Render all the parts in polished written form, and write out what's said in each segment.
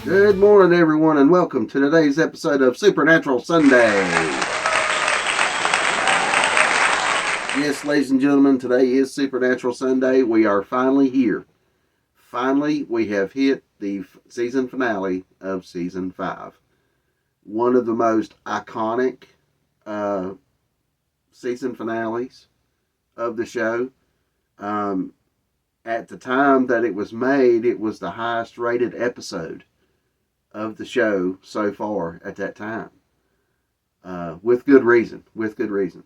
Good morning, everyone, and welcome to today's episode of Supernatural Sunday. Yes, ladies and gentlemen, today is Supernatural Sunday. We are finally here. Finally, we have hit the season finale of Season 5. One of the most iconic season finales of the show. At the time that it was made, it was the highest rated episode of the show so far at that time. With good reason.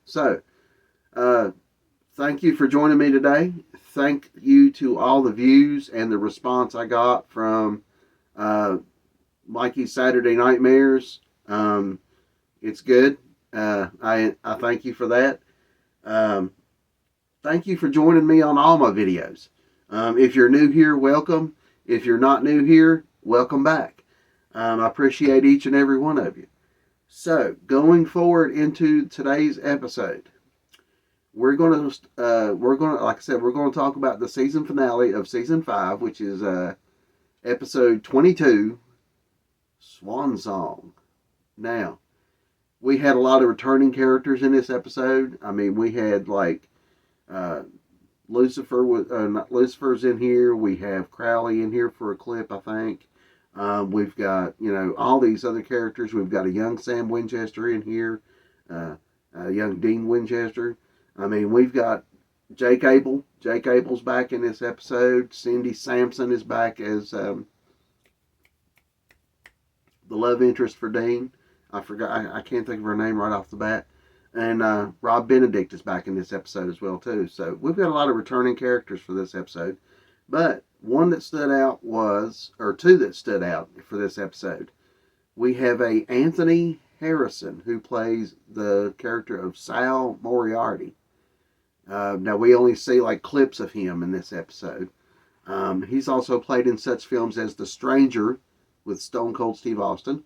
So, thank you for joining me today. Thank you to all the views and the response I got from Mikey's Saturday Nightmares. It's good. I thank you for that. Thank you for joining me on all my videos. If you're new here, welcome. If you're not new here, welcome back. I appreciate each and every one of you. So, going forward into today's episode, we're going to, like I said, we're going to talk about the season finale of Season 5, which is episode 22, Swan Song. Now, we had a lot of returning characters in this episode. I mean, we had like Lucifer's in here. We have Crowley in here for a clip, I think. We've got, all these other characters. We've got a young Sam Winchester in here, a young Dean Winchester. I mean, we've got Jake Abel. Jake Abel's back in this episode. Cindy Sampson is back as the love interest for Dean. I forgot. I can't think of her name right off the bat. And Rob Benedict is back in this episode as well, too. So we've got a lot of returning characters for this episode. But two that stood out for this episode. We have a Anthony Harrison who plays the character of Sal Moriarty. Now we only see like clips of him in this episode. He's also played in such films as The Stranger with Stone Cold Steve Austin.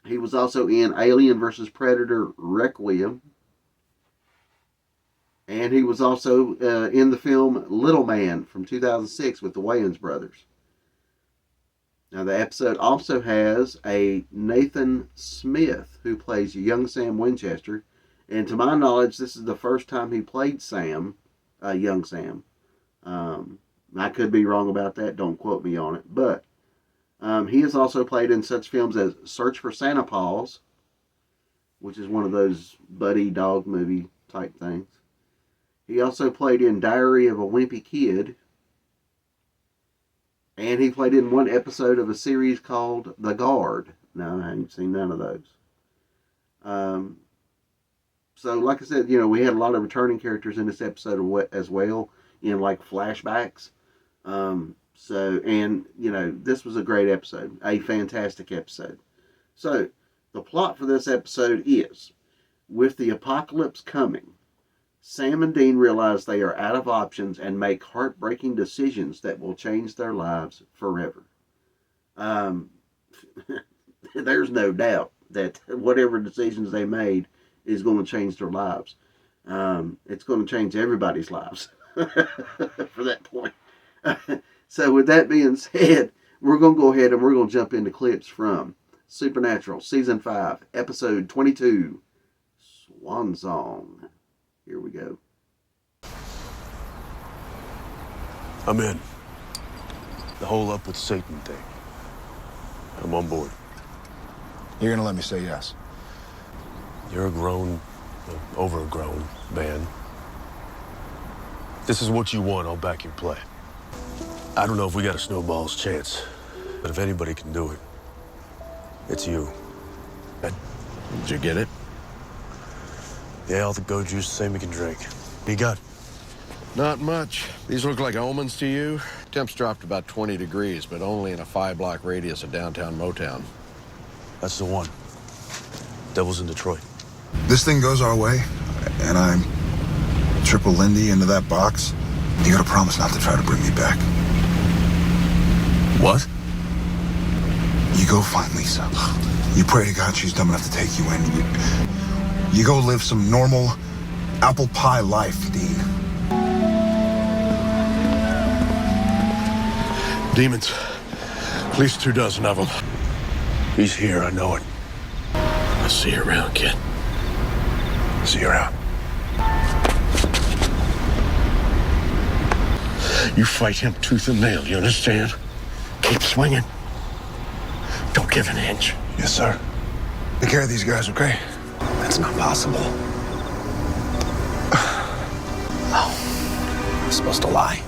He was also in Alien vs. Predator Requiem. And he was also in the film Little Man from 2006 with the Wayans brothers. Now, the episode also has a Nathan Smith who plays young Sam Winchester. And to my knowledge, this is the first time he played Sam, young Sam. I could be wrong about that. Don't quote me on it. But he has also played in such films as Search for Santa Paws, which is one of those buddy dog movie type things. He also played in Diary of a Wimpy Kid. And he played in one episode of a series called The Guard. No, I haven't seen none of those. So, like I said, we had a lot of returning characters in this episode as well, in like flashbacks. This was a great episode. A fantastic episode. So, the plot for this episode is, with the apocalypse coming, Sam and Dean realize they are out of options and make heartbreaking decisions that will change their lives forever. There's no doubt that whatever decisions they made is going to change their lives. It's going to change everybody's lives for that point. So with that being said, we're going to go ahead and we're going to jump into clips from Supernatural Season 5, Episode 22, Swan Song. Here we go. I'm in. The whole up with Satan thing. I'm on board. You're gonna let me say yes? You're a grown, overgrown man. This is what you want, I'll back your play. I don't know if we got a snowball's chance, but if anybody can do it, it's you. Did you get it? Yeah, all the go juice the same you can drink. What you got? Not much. These look like omens to you? Temps dropped about 20 degrees, but only in a 5-block radius of downtown Motown. That's the one. Devil's in Detroit. This thing goes our way, and I'm triple Lindy into that box. You gotta promise not to try to bring me back. What? You go find Lisa. You pray to God she's dumb enough to take you in. You go live some normal apple pie life, Dean. Demons. At least 24 of them. He's here, I know it. I'll see you around, kid. See you around. You fight him tooth and nail, you understand? Keep swinging. Don't give an inch. Yes, sir. Take care of these guys, okay? That's not possible. Oh, I'm supposed to lie.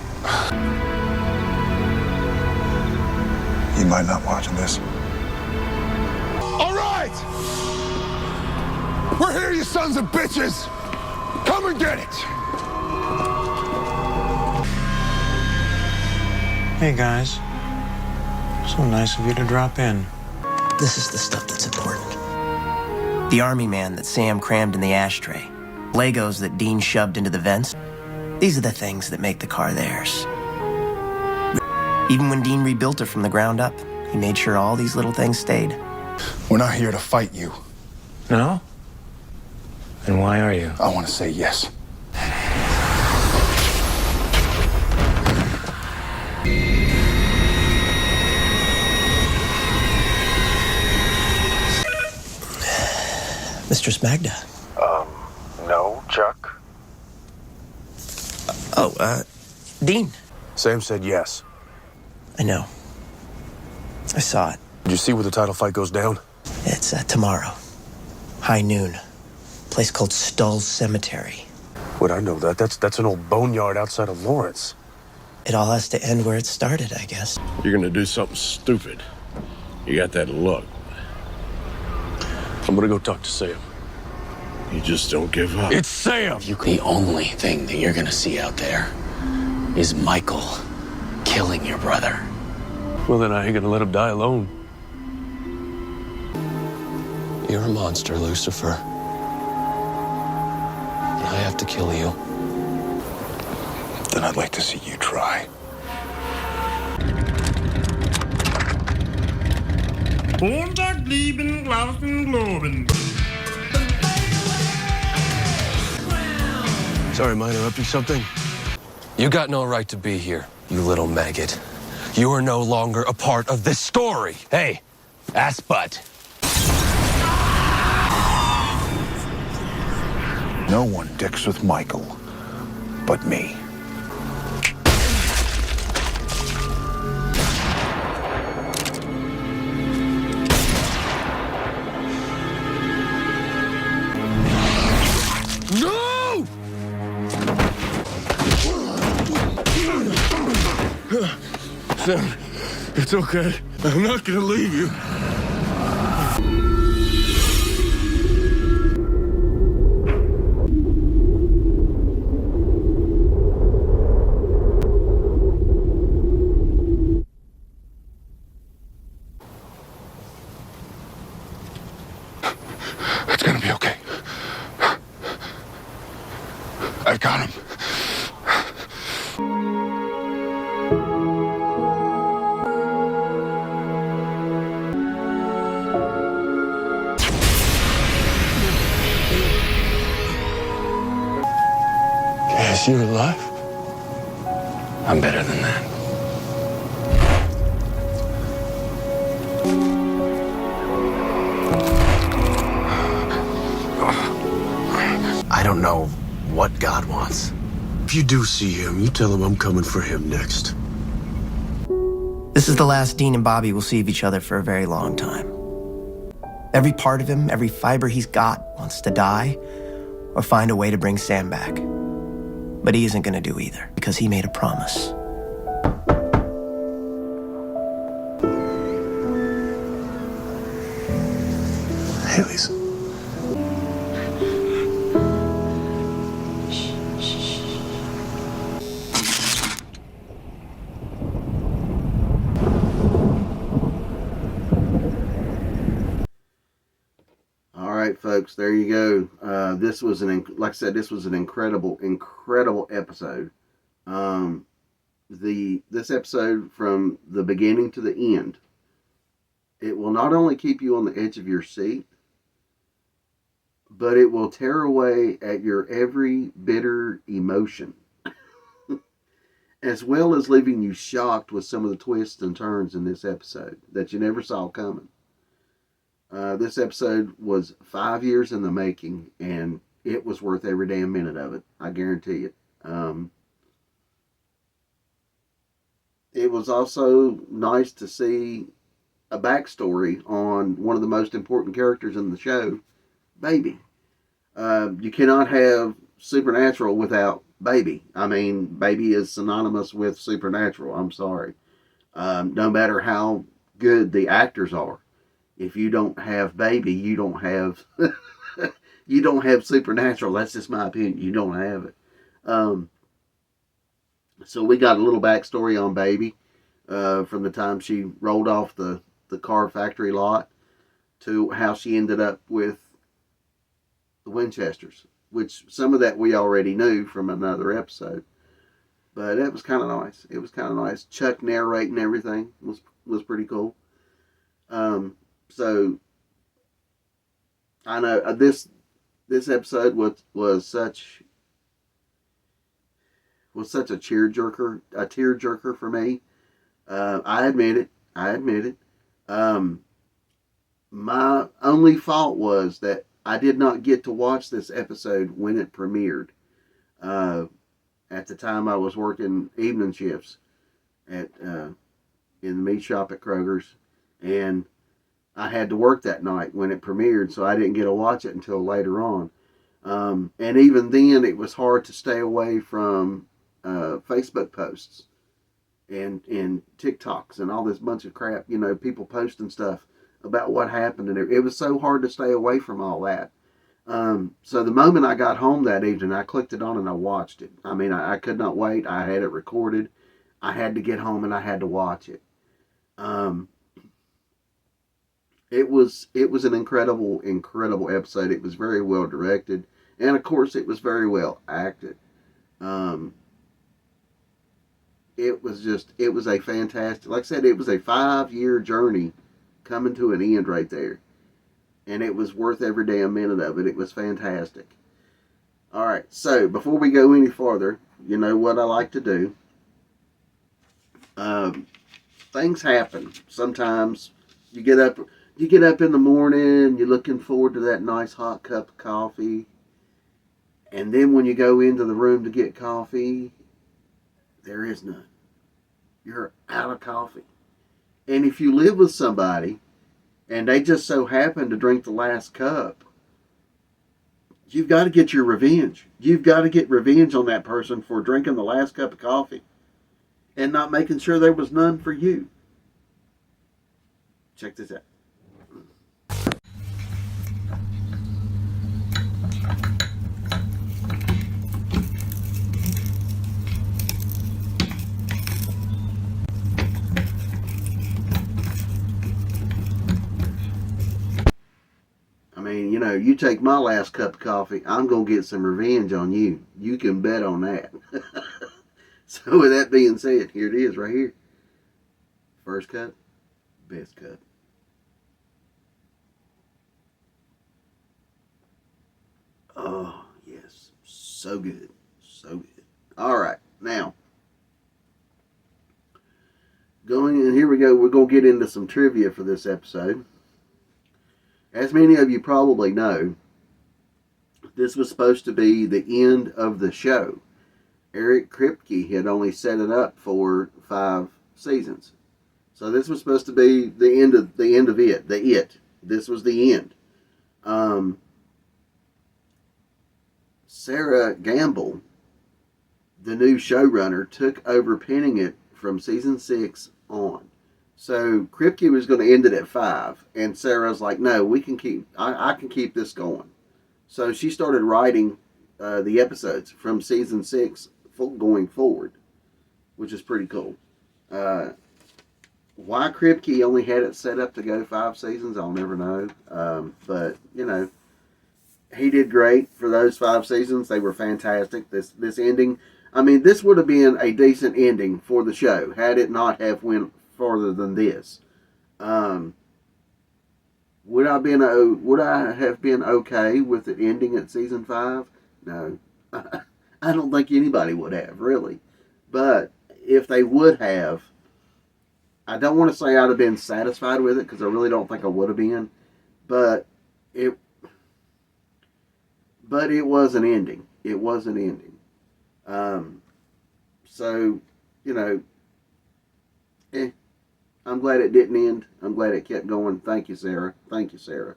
You might not watching this. All right! We're here, you sons of bitches! Come and get it! Hey, guys. So nice of you to drop in. This is the stuff that's important. The army man that Sam crammed in the ashtray. Legos that Dean shoved into the vents. These are the things that make the car theirs. Even when Dean rebuilt it from the ground up, he made sure all these little things stayed. We're not here to fight you. No? Then why are you? I want to say yes. Mistress Magda. No, Chuck? Dean. Sam said yes. I know. I saw it. Did you see where the title fight goes down? It's tomorrow. High noon. Place called Stull's Cemetery. Would I know that? That's an old boneyard outside of Lawrence. It all has to end where it started, I guess. You're gonna do something stupid. You got that look. I'm gonna go talk to Sam. You just don't give up. It's Sam! The only thing that you're gonna see out there is Michael killing your brother. Well, then I ain't gonna let him die alone. You're a monster, Lucifer. And I have to kill you. Then I'd like to see you try. Sorry, am I interrupting something? You got no right to be here, you little maggot. You are no longer a part of this story. Hey, ass butt. No one dicks with Michael but me. No! Sam, it's okay. I'm not gonna leave you. It's gonna be okay. I've got him. Yes, you're alive. I'm better than that. I don't know what God wants. If you do see him, you tell him I'm coming for him next. This is the last Dean and Bobby will see of each other for a very long time. Every part of him, every fiber he's got wants to die or find a way to bring Sam back. But he isn't going to do either because he made a promise. Hey, Lisa. All right, folks, there you go. This was like I said, this was an incredible episode. This episode from the beginning to the end, it will not only keep you on the edge of your seat, but it will tear away at your every bitter emotion. as well as leaving you shocked with some of the twists and turns in this episode that you never saw coming. This episode was 5 years in the making, and it was worth every damn minute of it. I guarantee it. It was also nice to see a backstory on one of the most important characters in the show, Baby. You cannot have Supernatural without Baby. I mean, Baby is synonymous with Supernatural. I'm sorry. No matter how good the actors are, if you don't have Baby, you don't have you don't have Supernatural. That's just my opinion. You don't have it. So we got a little backstory on Baby, from the time she rolled off the car factory lot to how she ended up with the Winchesters, which some of that we already knew from another episode. But it was kind of nice. It was kind of nice. Chuck narrating everything was pretty cool. So I know this episode was such a tearjerker for me. I admit it. My only fault was that I did not get to watch this episode when it premiered. At the time, I was working evening shifts in the meat shop at Kroger's, and I had to work that night when it premiered, so I didn't get to watch it until later on. And even then, it was hard to stay away from Facebook posts and TikToks and all this bunch of crap, people posting stuff about what happened, and it was so hard to stay away from all that. So the moment I got home that evening, I clicked it on and I watched it. I mean, I could not wait. I had it recorded. I had to get home and I had to watch it. It was an incredible episode. It was very well directed, and of course, it was very well acted. It was a fantastic, like I said, it was a 5-year journey coming to an end right there. And it was worth every damn minute of it. It was fantastic. Alright, so before we go any farther, you know what I like to do. Things happen. Sometimes you get up in the morning, you're looking forward to that nice hot cup of coffee. And then when you go into the room to get coffee, there is none. You're out of coffee. And if you live with somebody and they just so happen to drink the last cup, you've got to get your revenge. You've got to get revenge on that person for drinking the last cup of coffee and not making sure there was none for you. Check this out. You take my last cup of coffee, I'm going to get some revenge on you. You can bet on that. So with that being said, here it is right here. First cup, best cup. Oh, yes. So good. So good. All right. Now, here we go. We're going to get into some trivia for this episode. As many of you probably know, this was supposed to be the end of the show. Eric Kripke had only set it up for 5 seasons. So this was supposed to be the end of it. This was the end. Sarah Gamble, the new showrunner, took over penning it from season 6 on. So Kripke was going to end it at 5, and Sarah's like, "No, we can keep. I can keep this going." So she started writing the episodes from season 6 going forward, which is pretty cool. Why Kripke only had it set up to go 5 seasons, I'll never know. But he did great for those 5 seasons. They were fantastic. This ending, I mean, this would have been a decent ending for the show had it not have went farther than this. Would I have been okay with it ending at season 5? No. I don't think anybody would have, really. But if they would have, I don't want to say I'd have been satisfied with it because I really don't think I would have been, but it was an ending. It was an ending. So, you know, I'm glad it didn't end. I'm glad it kept going. Thank you, Sarah. Thank you, Sarah.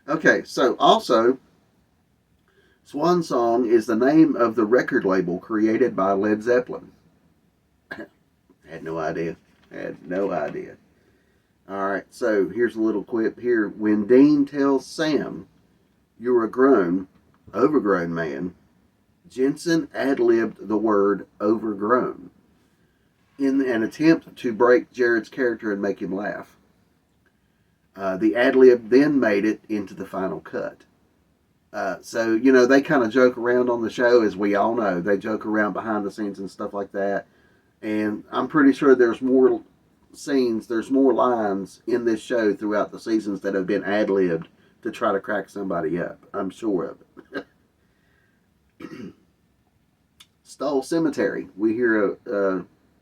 Okay, so also, Swan Song is the name of the record label created by Led Zeppelin. Had no idea. Had no idea. All right, so here's a little quip here. When Dean tells Sam, "You're a overgrown man," Jensen ad-libbed the word overgrown in an attempt to break Jared's character and make him laugh. The ad-lib then made it into the final cut. So, you know, they kind of joke around on the show, as we all know. They joke around behind the scenes and stuff like that. And I'm pretty sure there's more scenes, there's more lines in this show throughout the seasons that have been ad-libbed to try to crack somebody up. I'm sure of it. Stoll Cemetery. We hear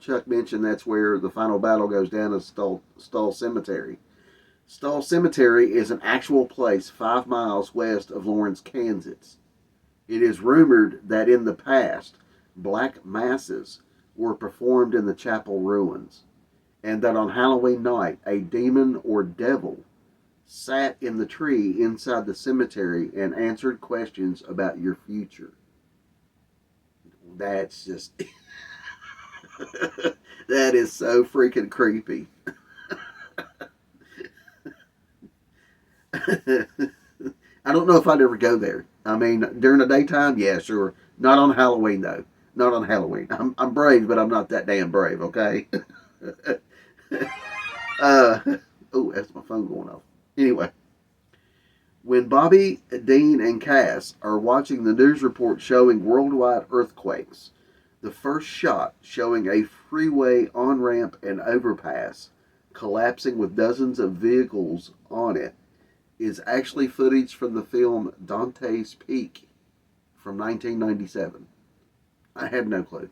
Chuck mention that's where the final battle goes down, is Stoll Cemetery. Stoll Cemetery is an actual place 5 miles west of Lawrence, Kansas. It is rumored that in the past, black masses were performed in the chapel ruins, and that on Halloween night, a demon or devil sat in the tree inside the cemetery and answered questions about your future. That's just... that is so freaking creepy. I don't know if I'd ever go there. I mean, during the daytime, yeah, sure. Not on Halloween, though. Not on Halloween. I'm brave, but I'm not that damn brave, okay? Oh, that's my phone going off. Anyway. When Bobby, Dean, and Cass are watching the news report showing worldwide earthquakes, the first shot showing a freeway on-ramp and overpass collapsing with dozens of vehicles on it is actually footage from the film Dante's Peak from 1997. I had no clue.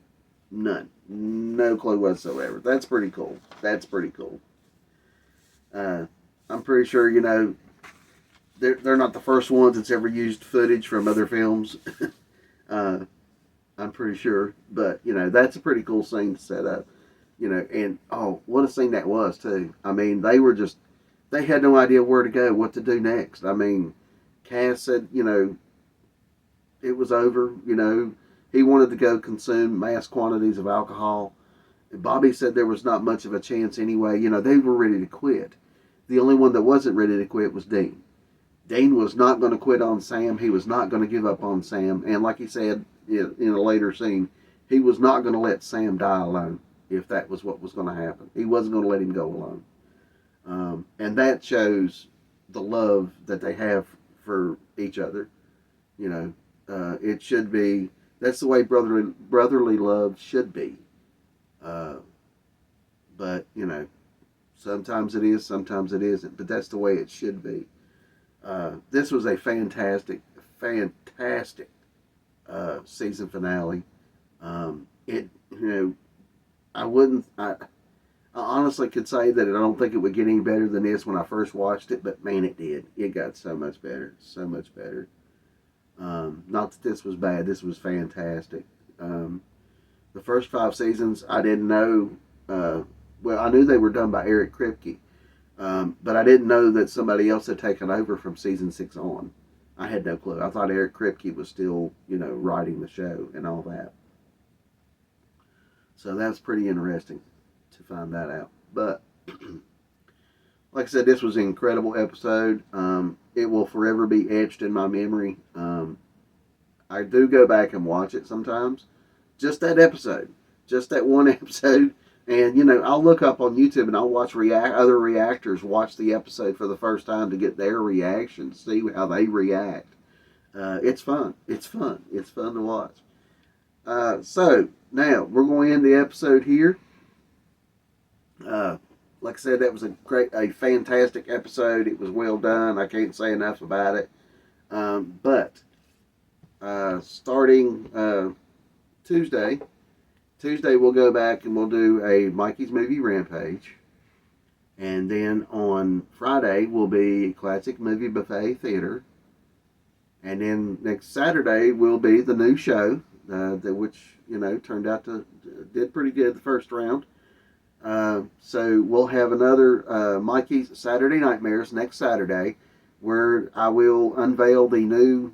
None. No clue whatsoever. That's pretty cool. That's pretty cool. I'm pretty sure, you know, they're not the first ones that's ever used footage from other films. I'm pretty sure. But, you know, that's a pretty cool scene to set up. You know, and, oh, what a scene that was, too. I mean, they had no idea where to go, what to do next. I mean, Cass said, you know, it was over. You know, he wanted to go consume mass quantities of alcohol. Bobby said there was not much of a chance anyway. You know, they were ready to quit. The only one that wasn't ready to quit was Dean. Dean was not going to quit on Sam. He was not going to give up on Sam. And like he said in a later scene, he was not going to let Sam die alone if that was what was going to happen. He wasn't going to let him go alone. And that shows the love that they have for each other. You know, it should be, that's the way brotherly love should be. But, you know, sometimes it is, sometimes it isn't. But that's the way it should be. This was a fantastic season finale. You know, I honestly could say that I don't think it would get any better than this when I first watched it, but man, it did. It got so much better, so much better. Not that this was bad, this was fantastic. The first 5 seasons, I didn't know, well, I knew they were done by Eric Kripke, but I didn't know that somebody else had taken over from season 6 on. I had no clue. I thought Eric Kripke was still, you know, writing the show and all that. So that's pretty interesting to find that out. But, like I said, this was an incredible episode. It will forever be etched in my memory. I do go back and watch it sometimes. Just that episode. Just that one episode. And, you know, I'll look up on YouTube and I'll watch other reactors watch the episode for the first time to get their reaction, see how they react. It's fun. It's fun. It's fun to watch. So, now, we're going to end the episode here. Like I said, that was a fantastic episode. It was well done. I can't say enough about it. But, starting Tuesday, Tuesday we'll go back and we'll do a Mikey's Movie Rampage. And then on Friday will be Classic Movie Buffet Theater. And then next Saturday will be the new show, which, turned out to did pretty good the first round. So we'll have another Mikey's Saturday Nightmares next Saturday, where I will unveil the new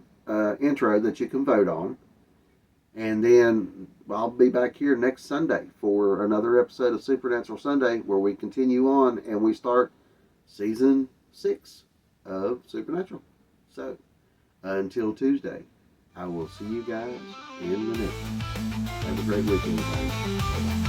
intro that you can vote on. And then I'll be back here next Sunday for another episode of Supernatural Sunday, where we continue on and we start season 6 of Supernatural. So until Tuesday, I will see you guys in the next one. Have a great weekend, guys. Bye-bye.